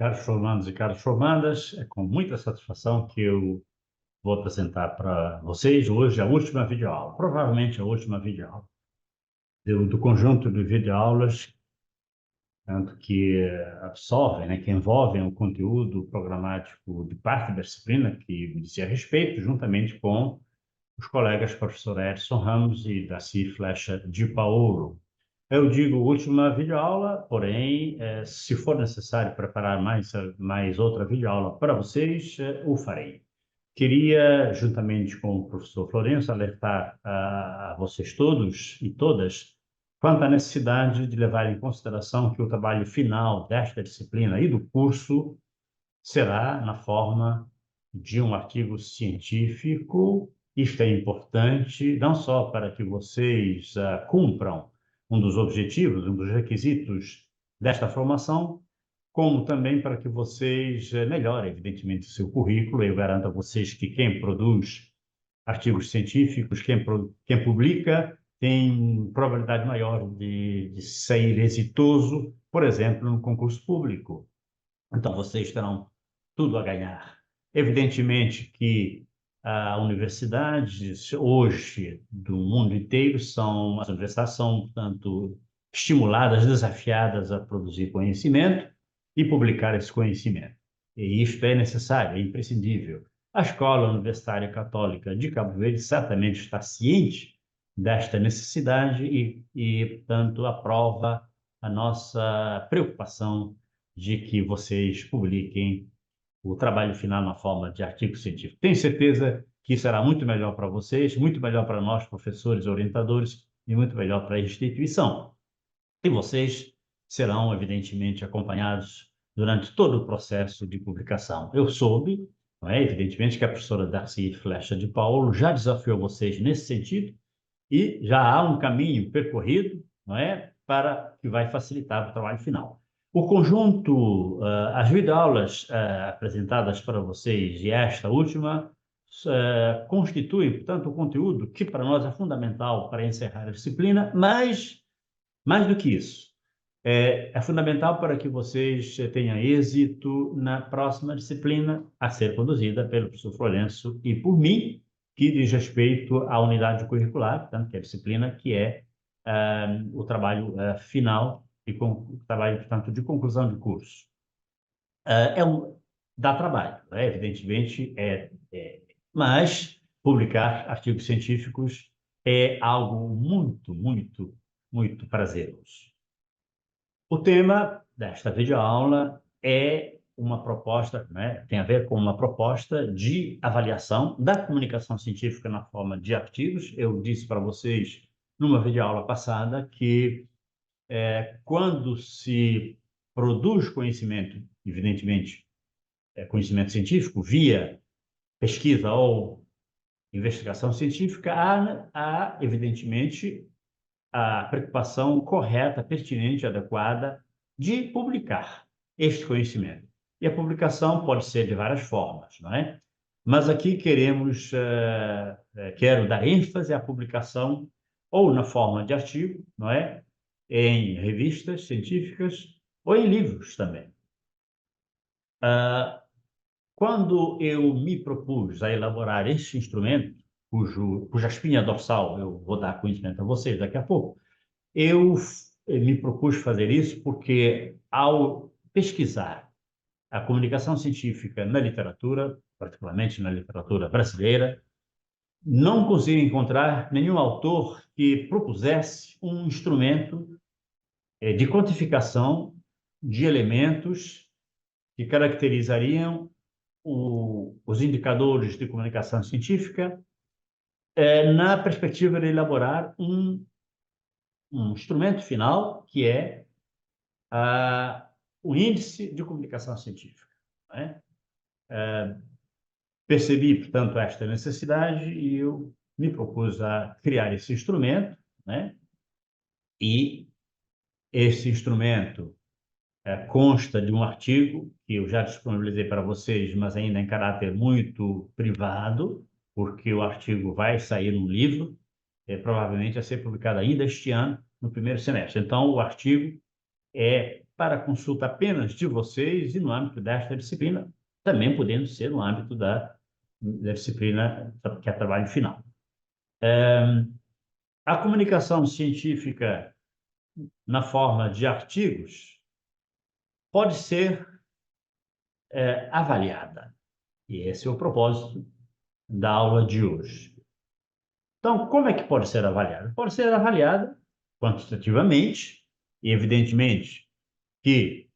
Caros formandos e caras formandas, é com muita satisfação que eu vou apresentar para vocês hoje a última videoaula, provavelmente a última videoaula do conjunto de videoaulas, tanto que absorvem, né, que envolvem o conteúdo programático de parte da disciplina que me dizia a respeito, juntamente com os colegas professor Edson Ramos e Darcy Flecha de Paulo. Eu digo última videoaula, porém, se for necessário preparar mais outra videoaula para vocês, o farei. Queria, juntamente com o professor Florencio, alertar a vocês todos e todas quanto à necessidade de levar em consideração que o trabalho final desta disciplina e do curso será na forma de um artigo científico. Isto é importante não só para que vocês cumpram um dos objetivos, um dos requisitos desta formação, como também para que vocês melhorem, evidentemente, o seu currículo. Eu garanto a vocês que quem produz artigos científicos, quem publica, tem probabilidade maior de sair exitoso, por exemplo, no concurso público. Então, vocês terão tudo a ganhar. Evidentemente que as universidades hoje do mundo inteiro as universidades são, portanto, estimuladas, desafiadas a produzir conhecimento e publicar esse conhecimento. E isto é necessário, é imprescindível. A Escola Universitária Católica de Cabo Verde certamente está ciente desta necessidade portanto, aprova a nossa preocupação de que vocês publiquem o trabalho final na forma de artigo científico. Tenho certeza que isso será muito melhor para vocês, muito melhor para nós, professores e orientadores, e muito melhor para a instituição. E vocês serão, evidentemente, acompanhados durante todo o processo de publicação. Eu soube, não é, evidentemente, que a professora Darcy Flecha de Paulo já desafiou vocês nesse sentido, e já há um caminho percorrido, não é, para que vai facilitar o trabalho final. O conjunto, as videoaulas apresentadas para vocês e esta última constituem, portanto, o conteúdo que para nós é fundamental para encerrar a disciplina, mas, mais do que isso, é fundamental para que vocês tenham êxito na próxima disciplina a ser conduzida pelo professor Florencio e por mim, que diz respeito à unidade curricular, portanto, que é a disciplina que é o trabalho final e o trabalho, portanto, de conclusão de curso. Dá trabalho, né? Evidentemente, mas publicar artigos científicos é algo muito, muito, muito prazeroso. O tema desta videoaula é uma proposta, né, tem a ver com uma proposta de avaliação da comunicação científica na forma de artigos. Eu disse para vocês, numa videoaula passada, que quando se produz conhecimento, evidentemente, conhecimento científico, via pesquisa ou investigação científica, há evidentemente, a preocupação correta, pertinente, adequada de publicar este conhecimento. E a publicação pode ser de várias formas, não é? Mas aqui quero dar ênfase à publicação ou na forma de artigo, não é? Em revistas científicas ou em livros também. Quando eu me propus a elaborar este instrumento, cuja espinha dorsal eu vou dar conhecimento a vocês daqui a pouco, eu me propus fazer isso porque, ao pesquisar a comunicação científica na literatura, particularmente na literatura brasileira, não consegui encontrar nenhum autor que propusesse um instrumento de quantificação de elementos que caracterizariam os indicadores de comunicação científica na perspectiva de elaborar um instrumento final, que é o índice de comunicação científica. Não é? Percebi, portanto, esta necessidade e eu me propus a criar esse instrumento, né? E esse instrumento consta de um artigo que eu já disponibilizei para vocês, mas ainda em caráter muito privado, porque o artigo vai sair num livro, provavelmente a ser publicado ainda este ano, no primeiro semestre. Então, o artigo é para consulta apenas de vocês e no âmbito desta disciplina, também podendo ser no âmbito da disciplina que é trabalho final. A comunicação científica na forma de artigos pode ser avaliada. E esse é o propósito da aula de hoje. Então, como é que pode ser avaliada? Pode ser avaliada quantitativamente, e evidentemente que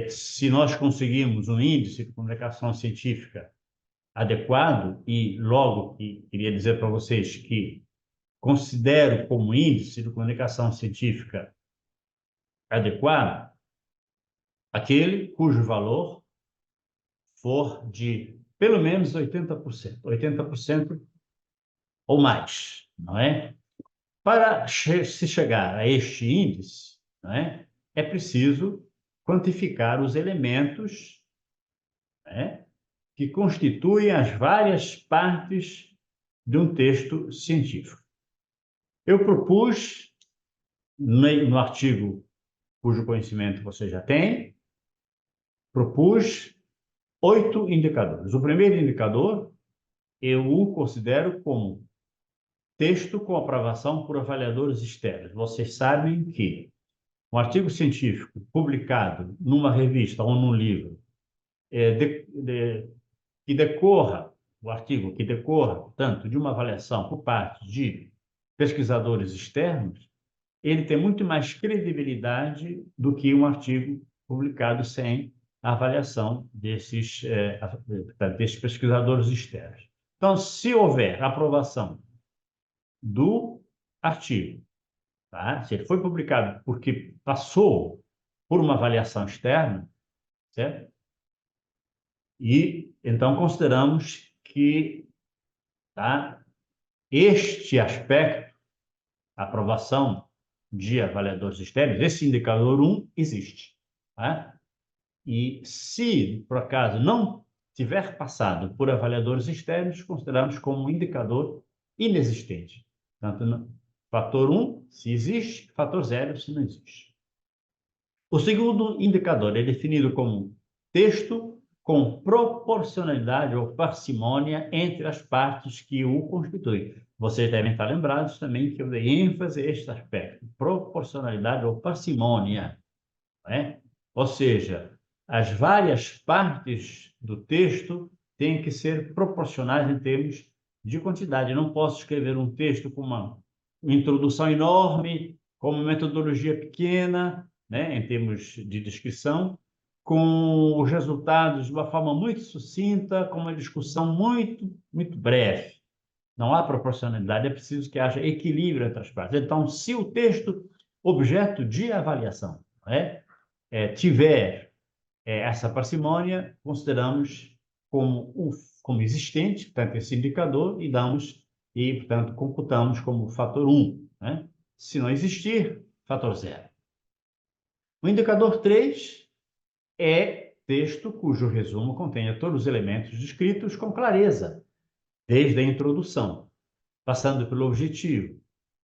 se nós conseguirmos um índice de comunicação científica adequado, e logo queria dizer para vocês que considero como índice de comunicação científica adequado aquele cujo valor for de pelo menos 80%, 80% ou mais, não é? Para se chegar a este índice, não é? É preciso quantificar os elementos, né, que constituem as várias partes de um texto científico. Eu propus, no artigo cujo conhecimento você já tem, propus 8 indicadores. O primeiro indicador eu o considero como texto com aprovação por avaliadores externos. Vocês sabem que um artigo científico publicado numa revista ou num livro que decorra, o artigo que decorra, portanto, de uma avaliação por parte de pesquisadores externos, ele tem muito mais credibilidade do que um artigo publicado sem a avaliação desses pesquisadores externos. Então, se houver aprovação do artigo, tá? Se ele foi publicado porque passou por uma avaliação externa, certo? E então consideramos que, tá, este aspecto, a aprovação de avaliadores externos, esse indicador 1 existe. Tá? E se, por acaso, não tiver passado por avaliadores externos, consideramos como um indicador inexistente. Portanto, fator 1, se existe, fator 0, se não existe. O segundo indicador é definido como texto com proporcionalidade ou parcimônia entre as partes que o constituem. Vocês devem estar lembrados também que eu dei ênfase a este aspecto, proporcionalidade ou parcimônia, né? Ou seja, as várias partes do texto têm que ser proporcionais em termos de quantidade. Eu não posso escrever um texto com uma introdução enorme, com uma metodologia pequena, né, em termos de descrição, com os resultados de uma forma muito sucinta, com uma discussão muito, muito breve. Não há proporcionalidade, é preciso que haja equilíbrio entre as partes. Então, se o texto objeto de avaliação, né, tiver essa parcimônia, consideramos como existente, portanto, esse indicador, e, portanto, computamos como fator 1. Né? Se não existir, fator 0. O indicador 3 é texto cujo resumo contenha todos os elementos descritos com clareza, desde a introdução, passando pelo objetivo,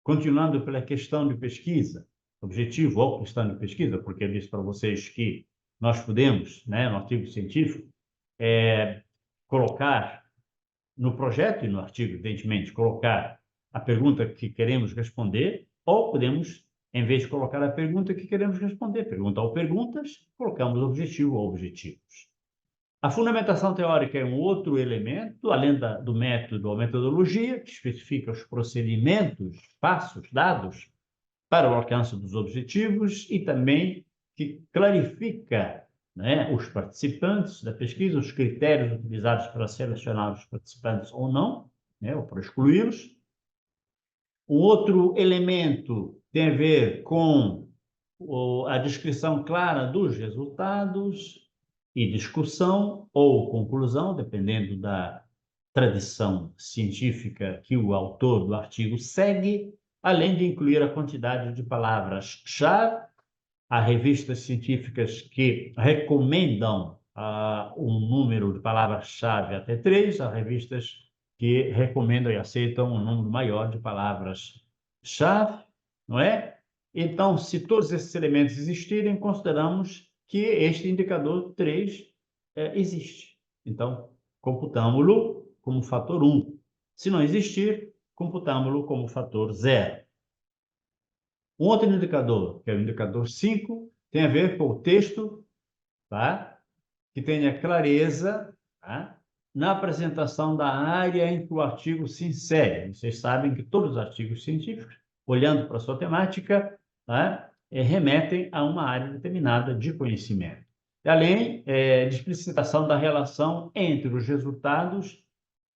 continuando pela questão de pesquisa, objetivo ou questão de pesquisa, porque eu disse para vocês que nós podemos, né, no artigo científico, colocar no projeto e no artigo, evidentemente, colocar a pergunta que queremos responder, ou podemos, em vez de colocar a pergunta que queremos responder, pergunta ou perguntas, colocamos objetivo ou objetivos. A fundamentação teórica é um outro elemento, além do método ou metodologia, que especifica os procedimentos, passos dados para o alcance dos objetivos e também que clarifica, né, os participantes da pesquisa, os critérios utilizados para selecionar os participantes ou não, né, ou para excluí-los. Um outro elemento tem a ver com a descrição clara dos resultados e discussão ou conclusão, dependendo da tradição científica que o autor do artigo segue, além de incluir a quantidade de palavras-chave. Há revistas científicas que recomendam um número de palavras-chave até 3, há revistas que recomendam e aceitam um número maior de palavras-chave, não é? Então, se todos esses elementos existirem, consideramos que este indicador 3 existe. Então, computamos-lo como fator 1. Se não existir, computamos-lo como fator 0. Um outro indicador, que é o indicador 5, tem a ver com o texto, tá? Que tenha clareza, tá? Na apresentação da área em que o artigo se insere. Vocês sabem que todos os artigos científicos, olhando para a sua temática, tá? Remetem a uma área determinada de conhecimento. Além de explicitação da relação entre os resultados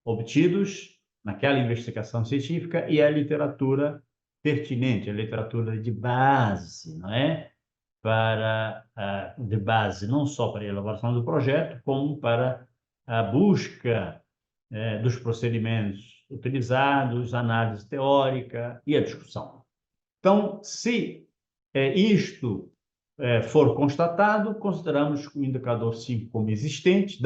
obtidos naquela investigação científica e a literatura pertinente, a literatura de base, não é? De base não só para a elaboração do projeto, como para a busca dos procedimentos utilizados, a análise teórica e a discussão. Então, se isto for constatado, consideramos o indicador 5 como existente,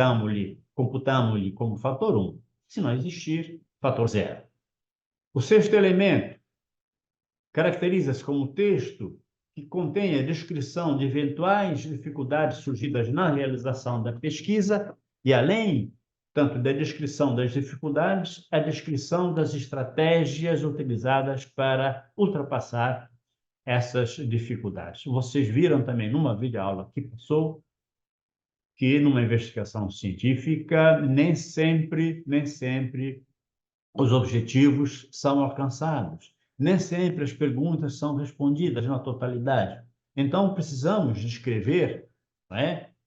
computamos-lhe como fator 1. Se não existir, fator 0. O sexto elemento caracteriza-se como texto que contém a descrição de eventuais dificuldades surgidas na realização da pesquisa e, além, tanto da descrição das dificuldades, a descrição das estratégias utilizadas para ultrapassar essas dificuldades. Vocês viram também numa videoaula que passou que numa investigação científica nem sempre os objetivos são alcançados. Nem sempre as perguntas são respondidas na totalidade. Então, precisamos descrever,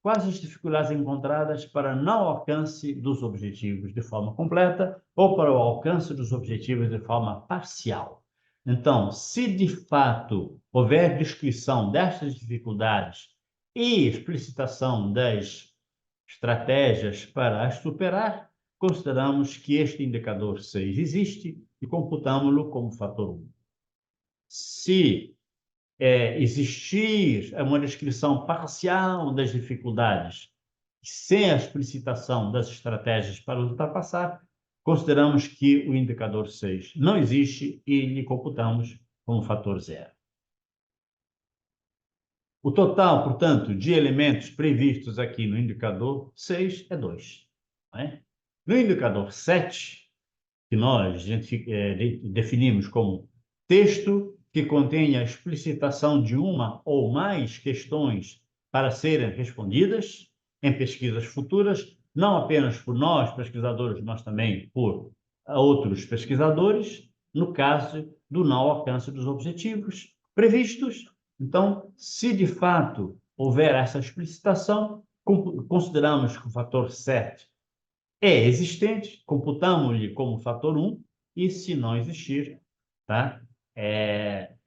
quais as dificuldades encontradas para não alcance dos objetivos de forma completa ou para o alcance dos objetivos de forma parcial. Então, se de fato houver descrição destas dificuldades e explicitação das estratégias para as superar, consideramos que este indicador 6 existe e computamos-lo como fator 1. Se existir uma descrição parcial das dificuldades, sem a explicitação das estratégias para ultrapassar, consideramos que o indicador 6 não existe e lhe computamos como fator 0. O total, portanto, de elementos previstos aqui no indicador 6 é 2. Não é? No indicador 7, que nós definimos como texto que contém a explicitação de uma ou mais questões para serem respondidas em pesquisas futuras, não apenas por nós, pesquisadores, mas também por outros pesquisadores, no caso do não alcance dos objetivos previstos. Então, se de fato houver essa explicitação, consideramos que o fator 7 é existente, computamos-lhe como fator 1, e se não existir, tá?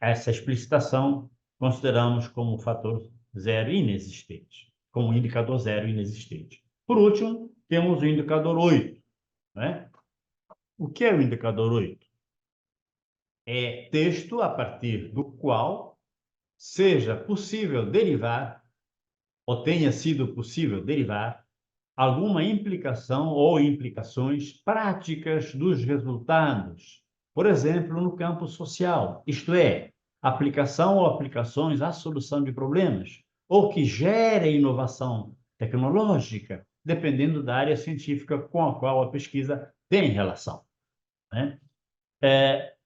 Essa explicitação consideramos como fator 0 inexistente, como indicador 0 inexistente. Por último, temos o indicador 8. Né? O que é o indicador 8? É texto a partir do qual seja possível derivar, ou tenha sido possível derivar, alguma implicação ou implicações práticas dos resultados, por exemplo, no campo social, isto é, aplicação ou aplicações à solução de problemas, ou que gere inovação tecnológica, dependendo da área científica com a qual a pesquisa tem relação. Né?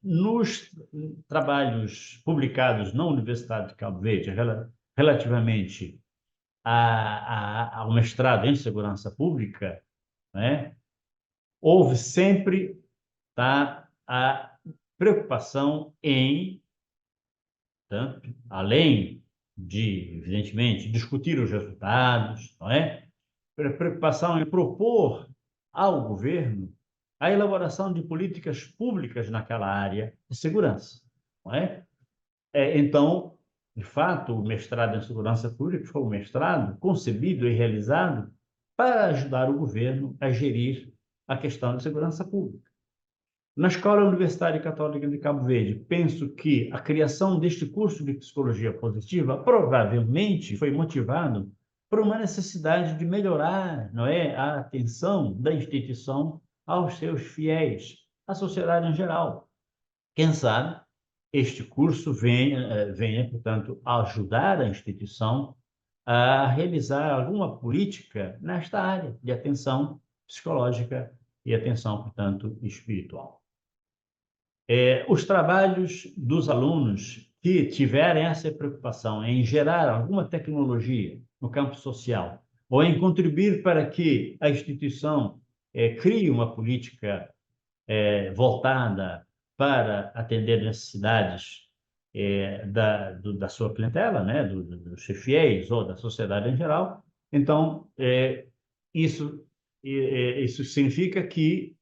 Nos trabalhos publicados na Universidade de Cabo Verde, relativamente ao mestrado em segurança pública, né, houve sempre a preocupação em, tanto, além de, evidentemente, discutir os resultados, não é? Preocupação em propor ao governo a elaboração de políticas públicas naquela área de segurança, não é? Então, de fato, o mestrado em segurança pública foi um mestrado concebido e realizado para ajudar o governo a gerir a questão de segurança pública. Na Escola Universitária Católica de Cabo Verde, penso que a criação deste curso de psicologia positiva provavelmente foi motivado por uma necessidade de melhorar, não é, a atenção da instituição aos seus fiéis, à sociedade em geral. Quem sabe este curso venha, portanto, ajudar a instituição a realizar alguma política nesta área de atenção psicológica e atenção, portanto, espiritual. Os trabalhos dos alunos que tiverem essa preocupação em gerar alguma tecnologia no campo social ou em contribuir para que a instituição crie uma política voltada para atender necessidades da sua clientela, né, dos seus fiéis ou da sociedade em geral. Então, isso, isso significa que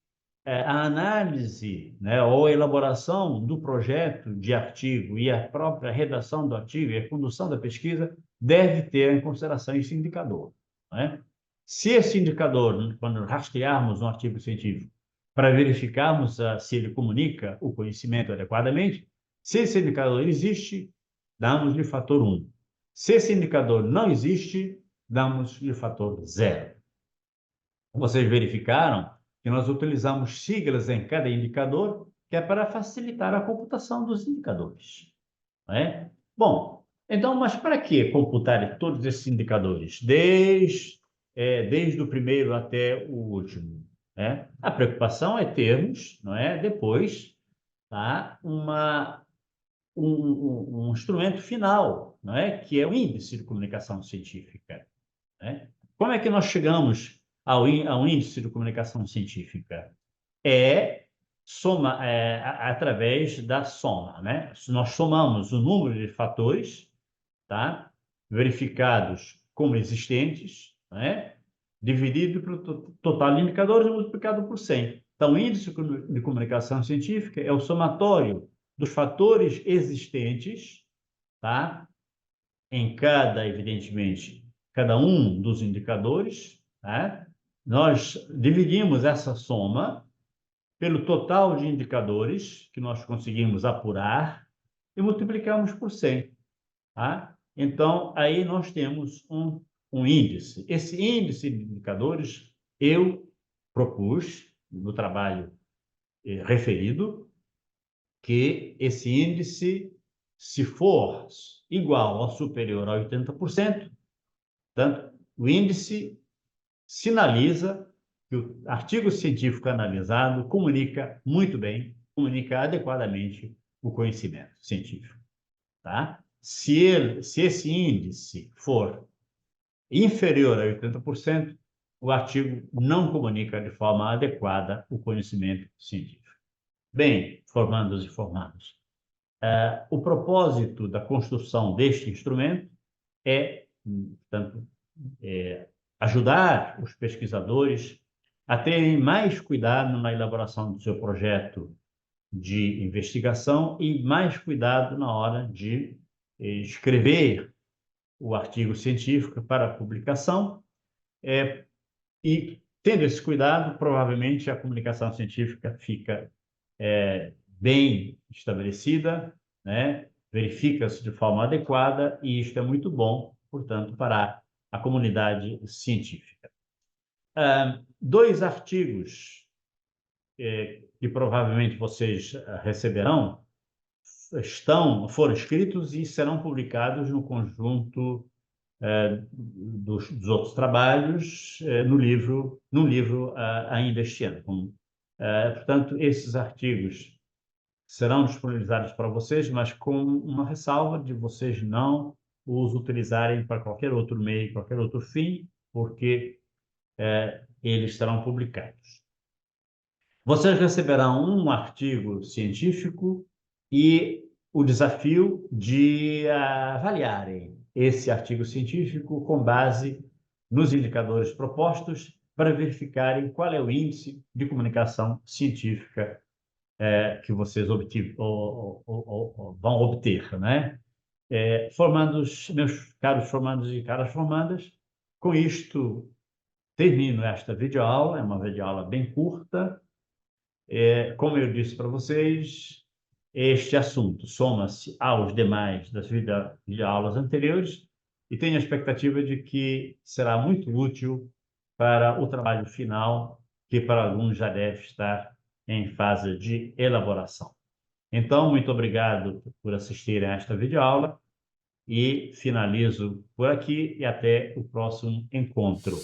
a análise, né, ou a elaboração do projeto de artigo e a própria redação do artigo e a condução da pesquisa deve ter em consideração esse indicador. Né? Se esse indicador, quando rastrearmos um artigo científico, para verificarmos se ele comunica o conhecimento adequadamente, se esse indicador existe, damos-lhe fator 1. Se esse indicador não existe, damos-lhe fator 0. Vocês verificaram que nós utilizamos siglas em cada indicador, que é para facilitar a computação dos indicadores. Não é? Bom, então, mas para que computar todos esses indicadores, desde o primeiro até o último? Né? A preocupação é termos, não é, depois, tá, um instrumento final, não é, que é o índice de comunicação científica. Né? Como é que nós chegamos ao índice de comunicação científica? Através da soma. Né? Nós somamos o número de fatores, tá, verificados como existentes, né, dividido pelo total de indicadores e multiplicado por 100. Então, o índice de comunicação científica é o somatório dos fatores existentes, tá, em evidentemente, cada um dos indicadores, né? Nós dividimos essa soma pelo total de indicadores que nós conseguimos apurar e multiplicamos por 100. Tá? Então, aí nós temos um índice. Esse índice de indicadores eu propus no trabalho referido, que esse índice, se for igual ou superior a 80%, portanto, o índice sinaliza que o artigo científico analisado comunica muito bem, comunica adequadamente o conhecimento científico. Tá? Se esse índice for inferior a 80%, o artigo não comunica de forma adequada o conhecimento científico. Bem, formandos e formados, o propósito da construção deste instrumento é, portanto, ajudar os pesquisadores a terem mais cuidado na elaboração do seu projeto de investigação e mais cuidado na hora de escrever o artigo científico para publicação. E, tendo esse cuidado, provavelmente a comunicação científica fica bem estabelecida, né? Verifica-se de forma adequada, e isto é muito bom, portanto, para a comunidade científica. 2 artigos que provavelmente vocês receberão foram escritos e serão publicados no conjunto dos outros trabalhos no livro ainda este ano. Portanto, esses artigos serão disponibilizados para vocês, mas com uma ressalva de vocês não os utilizarem para qualquer outro meio, qualquer outro fim, porque eles serão publicados. Vocês receberão um artigo científico e o desafio de avaliarem esse artigo científico com base nos indicadores propostos para verificarem qual é o índice de comunicação científica que vocês vão obter, né? Meus caros formandos e caras formandas, com isto termino esta videoaula. É uma videoaula bem curta. Como eu disse para vocês, este assunto soma-se aos demais das videoaulas anteriores e tenho a expectativa de que será muito útil para o trabalho final, que para alguns já deve estar em fase de elaboração. Então, muito obrigado por assistirem a esta videoaula e finalizo por aqui e até o próximo encontro.